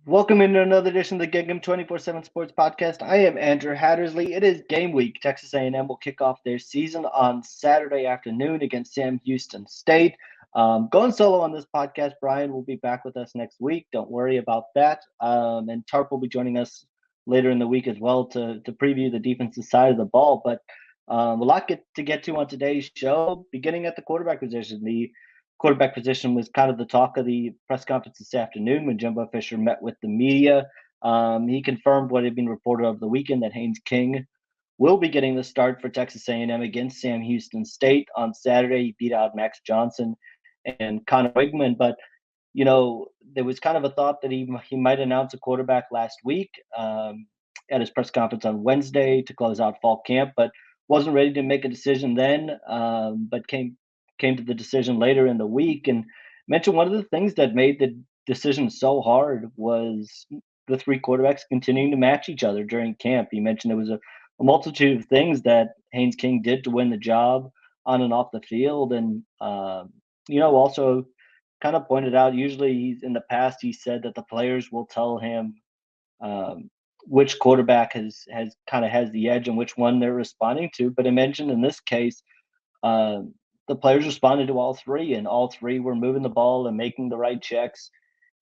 Welcome into another edition of the GigEm247 Sports Podcast. I am Andrew Hattersley. It is game week. Texas A&M will kick off their season on Saturday afternoon against Sam Houston State. Going solo on this podcast, Brian will be back with us next week. Don't worry about that. And Tarp will be joining us later in the week as well to preview the defensive side of the ball. But a lot to get to on today's show, beginning at the quarterback position. The quarterback position was kind of the talk of the press conference this afternoon when Jimbo Fisher met with the media. He confirmed what had been reported over the weekend that Haynes King will be getting the start for Texas A&M against Sam Houston State on Saturday. He beat out Max Johnson and Connor Wigman, but there was kind of a thought that he might announce a quarterback last week at his press conference on Wednesday to close out fall camp, but wasn't ready to make a decision then. But came to the decision later in the week and mentioned one of the things that made the decision so hard was the three quarterbacks continuing to match each other during camp. He mentioned there was a multitude of things that Haynes King did to win the job on and off the field, and also kind of pointed out. Usually, in the past, he said that the players will tell him um, which quarterback has the edge and which one they're responding to. But I mentioned in this case, uh, the players responded to all three, and all three were moving the ball and making the right checks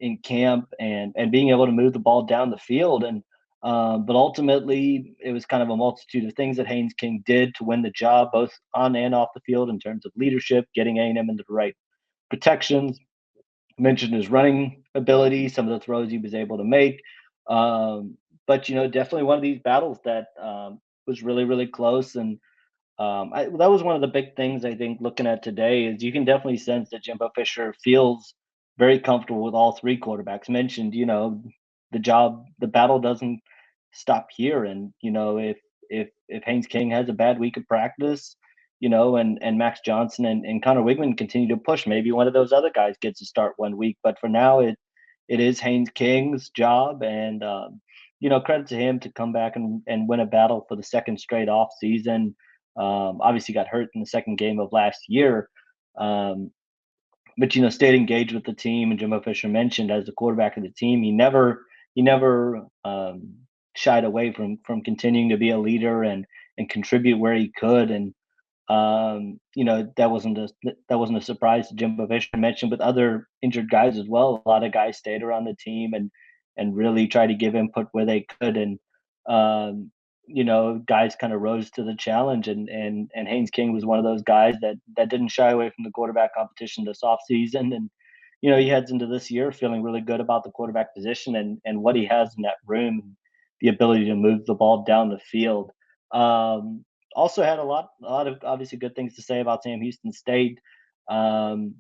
in camp and being able to move the ball down the field. And but ultimately, it was kind of a multitude of things that Haynes King did to win the job, both on and off the field, in terms of leadership, getting A&M into the right protections. Mentioned his running ability, some of the throws he was able to make. But definitely one of these battles that was really, really close. And that was one of the big things I think looking at today is you can definitely sense that Jimbo Fisher feels very comfortable with all three quarterbacks. Mentioned, the battle doesn't stop here, and if Haynes King has a bad week of practice, and Max Johnson and Connor Wigman continue to push, maybe one of those other guys gets to start one week. But for now, it is Haynes King's job, and credit to him to come back and win a battle for the second straight off season. Obviously, got hurt in the second game of last year, um, but stayed engaged with the team. And Jimbo Fisher mentioned as the quarterback of the team, he never shied away from continuing to be a leader and contribute where he could. And that wasn't a surprise to Jimbo Fisher. Mentioned with other injured guys as well. A lot of guys stayed around the team and really tried to give input where they could. And guys kind of rose to the challenge. And Haynes King was one of those guys that didn't shy away from the quarterback competition this offseason. And he heads into this year feeling really good about the quarterback position and what he has in that room, the ability to move the ball down the field. Also had a lot of obviously good things to say about Sam Houston State. Um,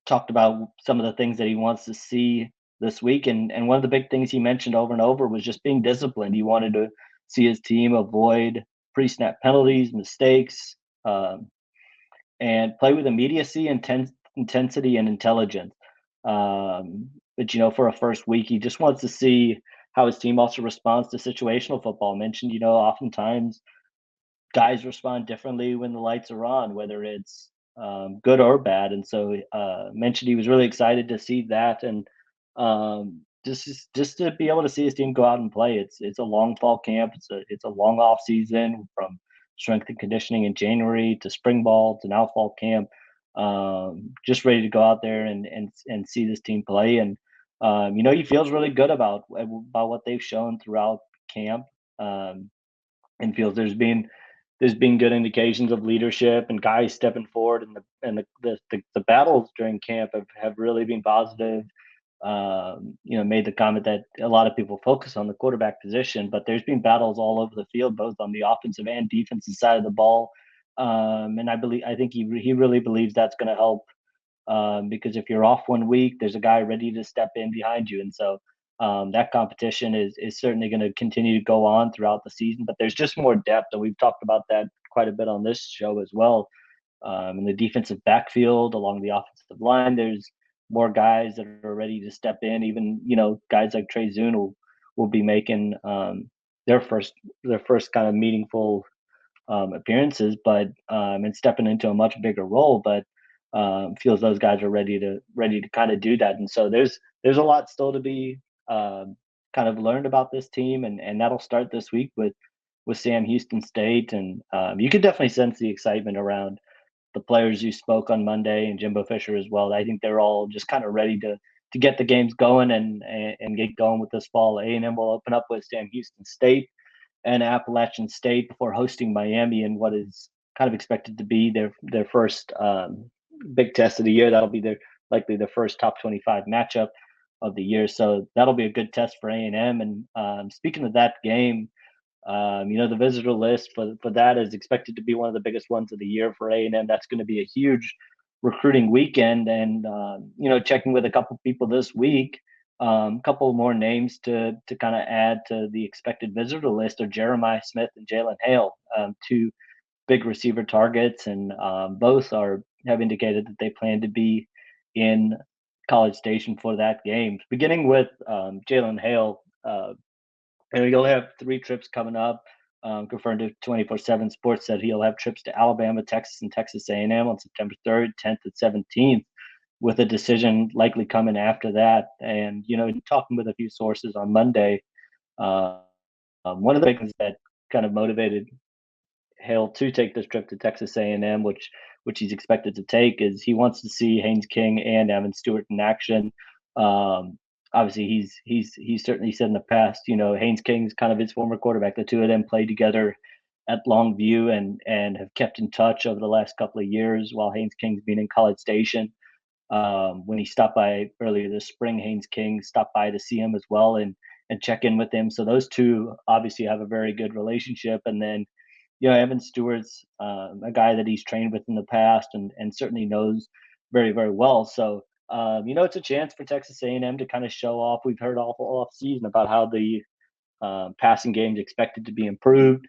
Talked about some of the things that he wants to see this week, and one of the big things he mentioned over and over was just being disciplined. He wanted to see his team avoid pre-snap penalties, mistakes, um, and play with immediacy, intensity, and intelligence. But for a first week, he just wants to see how his team also responds to situational football. Mentioned, oftentimes guys respond differently when the lights are on, whether it's good or bad. And so mentioned he was really excited to see that, and just to be able to see his team go out and play. It's a long fall camp. It's a long off season from strength and conditioning in January to spring ball to now fall camp. Just ready to go out there and see this team play. And he feels really good about what they've shown throughout camp. Um, and feels there's been good indications of leadership and guys stepping forward, and the battles during camp have really been positive. Made the comment that a lot of people focus on the quarterback position, but there's been battles all over the field, both on the offensive and defensive side of the ball. And I think he really believes that's going to help, because if you're off one week, there's a guy ready to step in behind you, and so that competition is certainly going to continue to go on throughout the season. But there's just more depth, and we've talked about that quite a bit on this show as well. In the defensive backfield, along the offensive line, there's more guys that are ready to step in. Even guys like Trey Zune will be making their first kind of meaningful appearances, but and stepping into a much bigger role. But feels those guys are ready to kind of do that. And so there's a lot still to be kind of learned about this team, and that'll start this week with Sam Houston State, and you could definitely sense the excitement around the players you spoke on Monday and Jimbo Fisher as well. I think they're all just kind of ready to get the games going and get going with this fall. A&M will open up with Sam Houston State and Appalachian State before hosting Miami in what is kind of expected to be their first big test of the year. That'll be likely their first top 25 matchup of the year. So that'll be a good test for A&M. And speaking of that game, the visitor list for that is expected to be one of the biggest ones of the year for A&M. That's going to be a huge recruiting weekend. And checking with a couple people this week, a couple more names to kind of add to the expected visitor list are Jeremiah Smith and Jalen Hale, two big receiver targets, and both have indicated that they plan to be in College Station for that game. Beginning with Jalen Hale. He'll have 3 trips coming up. Confirmed to 24/7 Sports that he'll have trips to Alabama, Texas, and Texas A&M on September 3rd, 10th, and 17th, with a decision likely coming after that. And talking with a few sources on Monday, one of the things that kind of motivated Hale to take this trip to Texas A&M, which he's expected to take, is he wants to see Haynes King and Evan Stewart in action. Obviously, he's certainly said in the past, Haynes King's kind of his former quarterback. The two of them played together at Longview and have kept in touch over the last couple of years while Haynes King's been in College Station. When he stopped by earlier this spring, Haynes King stopped by to see him as well and check in with him. So those two obviously have a very good relationship. And then, Evan Stewart's a guy that he's trained with in the past and certainly knows very, very well. So, it's a chance for Texas A&M to kind of show off. We've heard all off season about how the passing game is expected to be improved.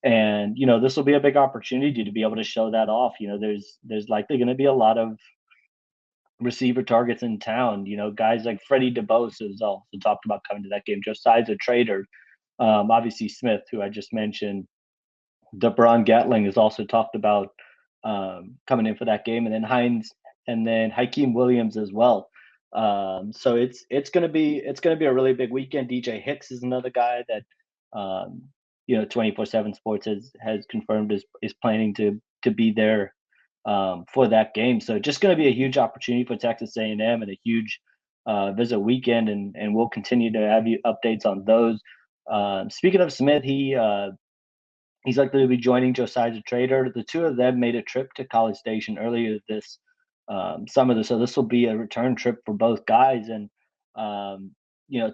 And, this will be a big opportunity to be able to show that off. There's likely going to be a lot of receiver targets in town. Guys like Freddie DeBose is also talked about coming to that game. Josiah's a trader. Obviously Smith, who I just mentioned. DeBron Gatling is also talked about coming in for that game, and then Hakeem Williams as well. So it's gonna be a really big weekend. DJ Hicks is another guy that 24/7 Sports has confirmed is planning to be there for that game. So just going to be a huge opportunity for Texas A&M and a huge visit weekend, and we'll continue to have you updates on those. Speaking of Smith, he's likely to be joining Josiah Trader. The two of them made a trip to College Station earlier this summer, so this will be a return trip for both guys. And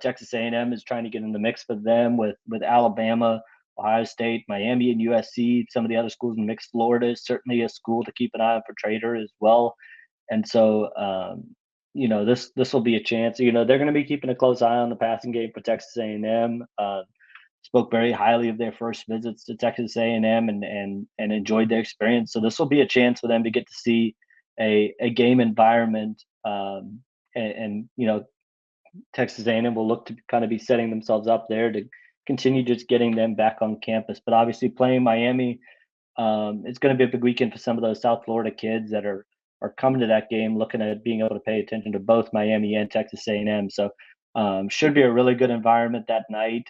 Texas A&M is trying to get in the mix for them with Alabama, Ohio State, Miami, and USC. Some of the other schools in the mix. Florida is certainly a school to keep an eye on for Trader as well. And so, this will be a chance. They're going to be keeping a close eye on the passing game for Texas A&M. Spoke very highly of their first visits to Texas A&M and enjoyed their experience. So this will be a chance for them to get to see a game environment. And Texas A&M will look to kind of be setting themselves up there to continue just getting them back on campus. But obviously playing Miami, it's going to be a big weekend for some of those South Florida kids that are coming to that game, looking at being able to pay attention to both Miami and Texas A&M. So should be a really good environment that night,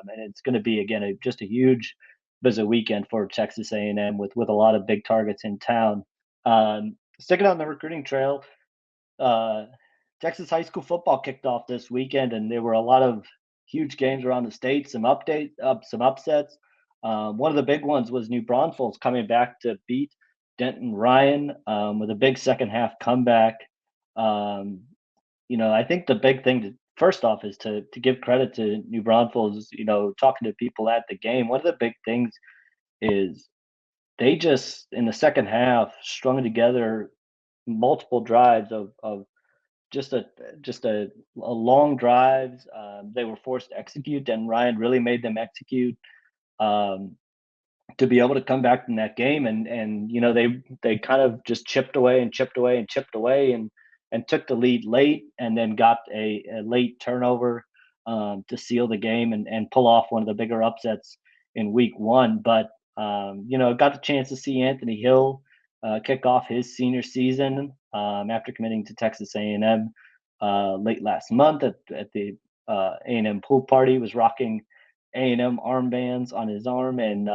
and it's going to be again just a huge visit weekend for Texas A&M with a lot of big targets in town. Sticking on the recruiting trail, Texas high school football kicked off this weekend, and there were a lot of huge games around the state. Some upsets. One of the big ones was New Braunfels coming back to beat Denton Ryan with a big second half comeback. I think the big thing first off is to give credit to New Braunfels. Talking to people at the game, one of the big things is they just in the second half strung together multiple drives of just a long drives. They were forced to execute, and Ryan really made them execute to be able to come back in that game. And they kind of just chipped away and chipped away and chipped away and took the lead late, and then got a late turnover to seal the game and pull off one of the bigger upsets in week one. But got the chance to see Anthony Hill kick off his senior season after committing to Texas A&M late last month at the A&M pool party, was rocking A&M armbands on his arm, and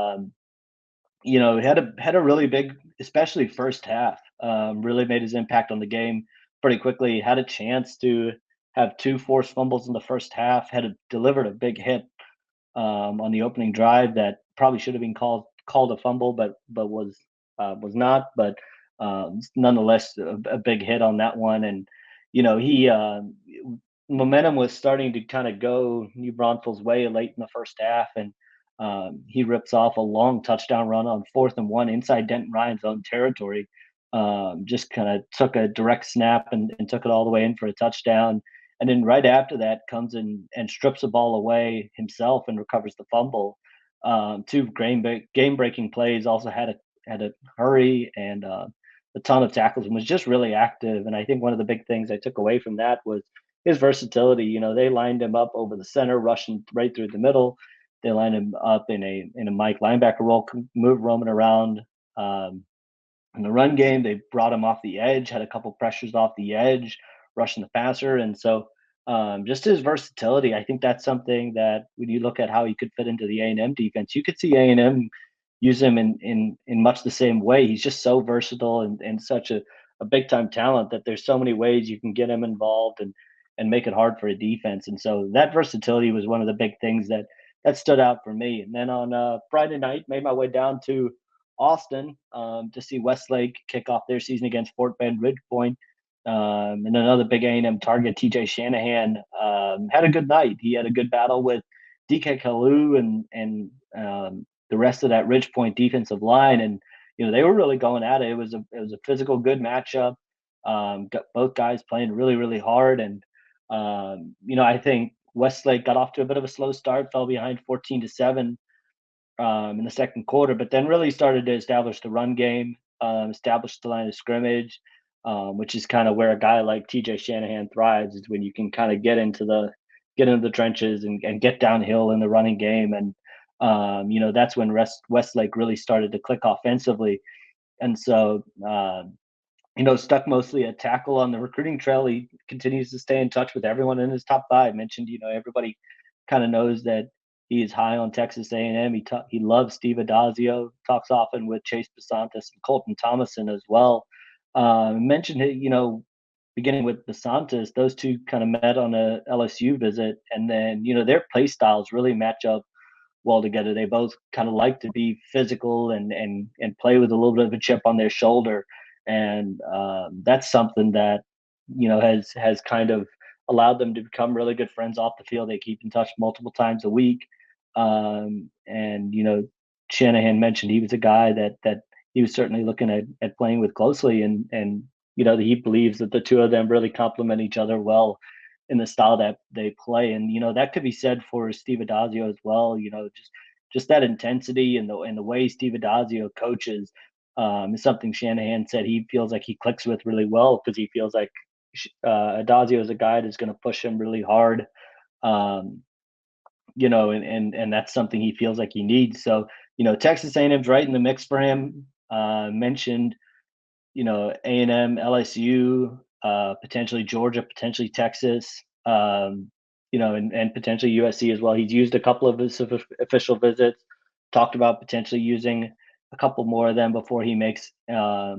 had a really big, especially first half. Really made his impact on the game pretty quickly. Had a chance to have two forced fumbles in the first half. Delivered a big hit on the opening drive that probably should have been called a fumble, but was not. But nonetheless, a big hit on that one, and he momentum was starting to kind of go New Braunfels' way late in the first half, and he rips off a long touchdown run on 4th and 1 inside Denton Ryan's own territory. Just kind of took a direct snap and took it all the way in for a touchdown. And then right after that comes in and strips the ball away himself and recovers the fumble. Two game breaking plays. Also had a hurry and a ton of tackles and was just really active. And I think one of the big things I took away from that was his versatility. They lined him up over the center, rushing right through the middle. They lined him up in a Mike linebacker role, move roaming around. In the run game, they brought him off the edge, had a couple pressures off the edge, rushing the passer, and so just his versatility. I think that's something that when you look at how he could fit into the A&M defense, you could see A&M use him in much the same way. He's just so versatile and such a big time talent that there's so many ways you can get him involved and make it hard for a defense. And so that versatility was one of the big things that stood out for me. And then on Friday night, made my way down to Austin to see Westlake kick off their season against Fort Bend Ridgepoint. And another big A&M target, TJ Shanahan, had a good night. He had a good battle with DK Kalu and the rest of that Ridgepoint defensive line, and they were really going at it. It was a physical, good matchup. Got both guys playing really, really hard, and I think Westlake got off to a bit of a slow start, fell behind 14-7 in the second quarter, but then really started to establish the run game, establish the line of scrimmage, which is kind of where a guy like TJ Shanahan thrives, is when you can kind of get into the trenches and get downhill in the running game. And that's when Westlake really started to click offensively. And so stuck mostly at tackle on the recruiting trail. He continues to stay in touch with everyone in his top five. Mentioned, everybody kind of knows that he is high on Texas A&M. He loves Steve Adazio. Talks often with Chase Basantis and Colton Thomason as well. Mentioned it, beginning with Basantis, those two kind of met on a LSU visit, and then their play styles really match up well together. They both kind of like to be physical and play with a little bit of a chip on their shoulder, and that's something that has kind of allowed them to become really good friends off the field. They keep in touch multiple times a week, and Shanahan mentioned he was a guy that he was certainly looking at playing with closely, and he believes that the two of them really complement each other well in the style that they play. And that could be said for Steve Adazio as well. Just that intensity and the way Steve Adazio coaches is something Shanahan said he feels like he clicks with really well, because he feels like Adazio is a guy that's going to push him really hard. And that's something he feels like he needs. So, Texas A&M's right in the mix for him. Mentioned, A&M, LSU, potentially Georgia, potentially Texas, and potentially USC as well. He's used a couple of his official visits, talked about potentially using a couple more of them before he makes a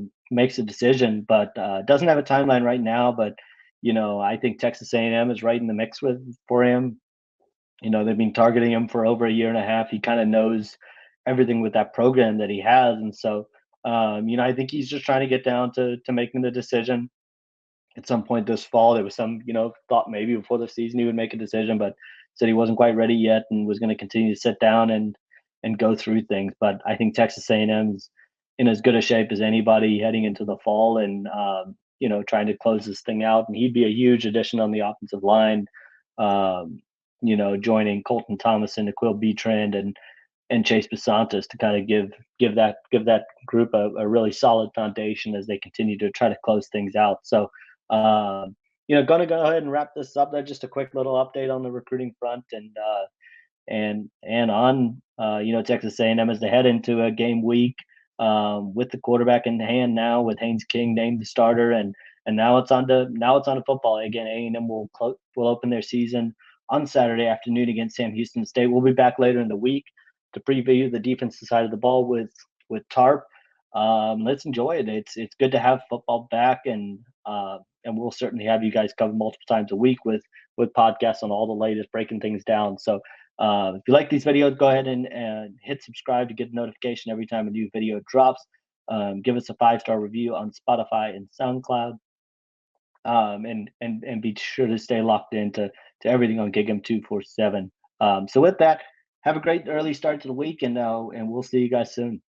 decision, but doesn't have a timeline right now. But I think Texas A&M is right in the mix for him. They've been targeting him for over a year and a half. He kind of knows everything with that program that he has, and so I think he's just trying to get down to making the decision at some point this fall. There was some, thought maybe before the season he would make a decision, but said he wasn't quite ready yet and was going to continue to sit down and go through things. But I think Texas A&M's in as good a shape as anybody heading into the fall, and trying to close this thing out. And he'd be a huge addition on the offensive line. Joining Colton Thomason, Aquil Betrand, and Chase Basantis to kind of give that group a really solid foundation as they continue to try to close things out. So, going to go ahead and wrap this up. That's just a quick little update on the recruiting front, and on Texas A&M as they head into a game week with the quarterback in hand now, with Haynes King named the starter, and now it's on to football again. A&M will open their season on Saturday afternoon against Sam Houston State. We'll be back later in the week to preview the defensive side of the ball with Tarp. Let's enjoy it. It's good to have football back, and we'll certainly have you guys covered multiple times a week with podcasts on all the latest, breaking things down. So if you like these videos, go ahead and hit subscribe to get a notification every time a new video drops. Give us a 5-star review on Spotify and SoundCloud. And be sure to stay locked into everything on GigEm247. So with that, have a great early start to the week, and we'll see you guys soon.